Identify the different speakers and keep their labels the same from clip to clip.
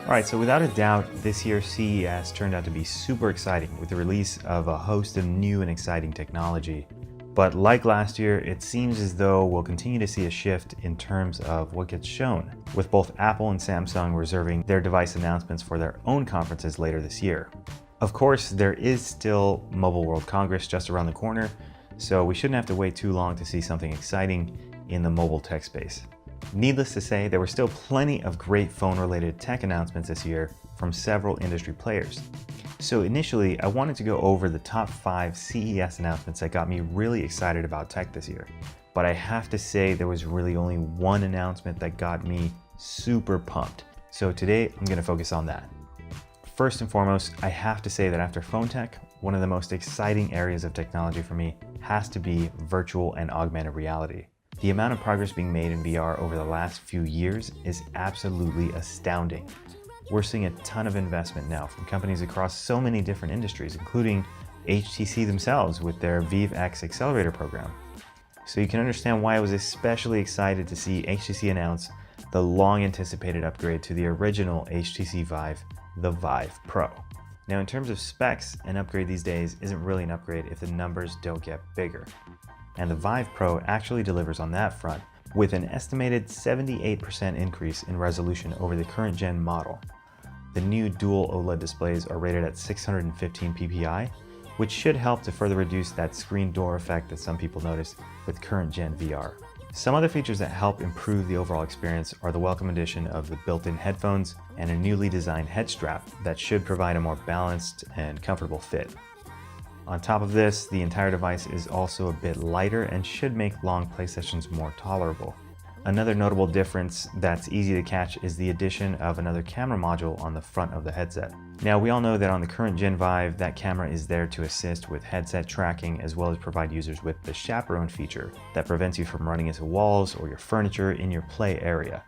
Speaker 1: Alright, so without a doubt, this year's CES turned out to be super exciting with the release of a host of new and exciting technology. But like last year, it seems as though we'll continue to see a shift in terms of what gets shown, with both Apple and Samsung reserving their device announcements for their own conferences later this year. Of course, there is still Mobile World Congress just around the corner, so we shouldn't have to wait too long to see something exciting in the mobile tech space. Needless to say, there were still plenty of great phone-related tech announcements this year from several industry players. So initially, I wanted to go over the top 5 CES announcements that got me really excited about tech this year. But I have to say there was really only one announcement that got me super pumped. So today, I'm going to focus on that. First and foremost, I have to say that after phone tech, one of the most exciting areas of technology for me has to be virtual and augmented reality. The amount of progress being made in VR over the last few years is absolutely astounding. We're seeing a ton of investment now from companies across so many different industries, including HTC themselves with their Vive X accelerator program. So you can understand why I was especially excited to see HTC announce the long-anticipated upgrade to the original HTC Vive, the Vive Pro. Now in terms of specs, an upgrade these days isn't really an upgrade if the numbers don't get bigger. And the Vive Pro actually delivers on that front with an estimated 78% increase in resolution over the current gen model. The new dual OLED displays are rated at 615 ppi, which should help to further reduce that screen door effect that some people notice with current gen VR. Some other features that help improve the overall experience are the welcome addition of the built-in headphones and a newly designed head strap that should provide a more balanced and comfortable fit. On top of this, the entire device is also a bit lighter and should make long play sessions more tolerable. Another notable difference that's easy to catch is the addition of another camera module on the front of the headset. Now, we all know that on the current Gen Vive, that camera is there to assist with headset tracking as well as provide users with the chaperone feature that prevents you from running into walls or your furniture in your play area.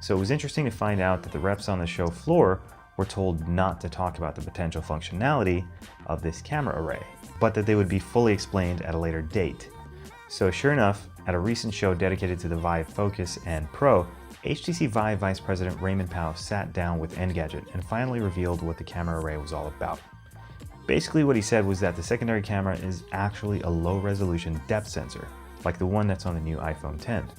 Speaker 1: So it was interesting to find out that the reps on the show floor were told not to talk about the potential functionality of this camera array, but that they would be fully explained at a later date. So sure enough, at a recent show dedicated to the Vive Focus and Pro, HTC Vive Vice President Raymond Powell sat down with Engadget and finally revealed what the camera array was all about. Basically what he said was that the secondary camera is actually a low-resolution depth sensor, like the one that's on the new iPhone X.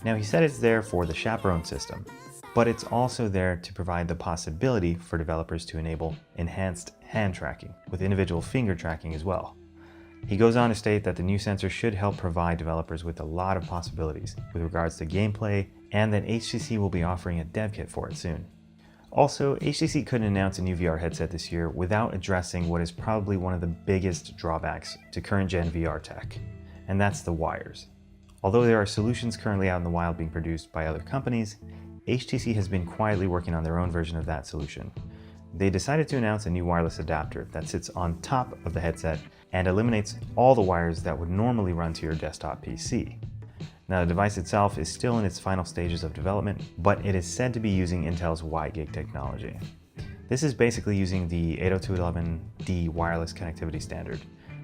Speaker 1: Now he said it's there for the chaperone system, but it's also there to provide the possibility for developers to enable enhanced hand tracking with individual finger tracking as well. He goes on to state that the new sensor should help provide developers with a lot of possibilities with regards to gameplay, and that HTC will be offering a dev kit for it soon. Also, HTC couldn't announce a new VR headset this year without addressing what is probably one of the biggest drawbacks to current gen VR tech, and that's the wires. Although there are solutions currently out in the wild being produced by other companies, HTC has been quietly working on their own version of that solution. They decided to announce a new wireless adapter that sits on top of the headset and eliminates all the wires that would normally run to your desktop PC. Now, the device itself is still in its final stages of development, but it is said to be using Intel's WiGig technology. This is basically using the 802.11d wireless connectivity standard,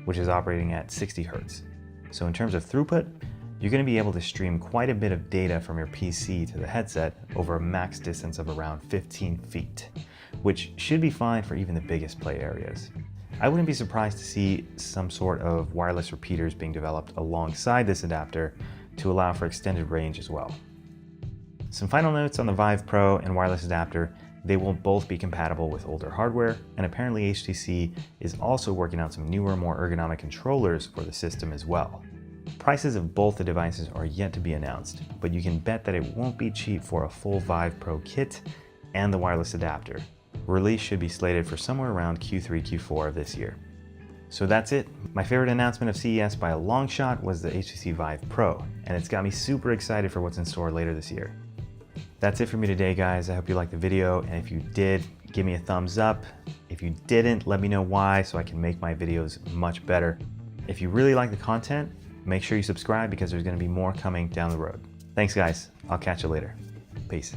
Speaker 1: which is operating at 60 Hz. So in terms of throughput, you're going to be able to stream quite a bit of data from your PC to the headset over a max distance of around 15 feet, which should be fine for even the biggest play areas. I wouldn't be surprised to see some sort of wireless repeaters being developed alongside this adapter to allow for extended range as well. Some final notes on the Vive Pro and wireless adapter: they will both be compatible with older hardware, and apparently HTC is also working on some newer, more ergonomic controllers for the system as well. Prices of both the devices are yet to be announced, but you can bet that it won't be cheap for a full Vive Pro kit and the wireless adapter. Release should be slated for somewhere around Q3, Q4 of this year. So that's it. My favorite announcement of CES by a long shot was the HTC Vive Pro, and it's got me super excited for what's in store later this year. That's it for me today, guys. I hope you liked the video, and if you did, give me a thumbs up. If you didn't, let me know why so I can make my videos much better. If you really like the content, make sure you subscribe because there's going to be more coming down the road. Thanks, guys. I'll catch you later. Peace.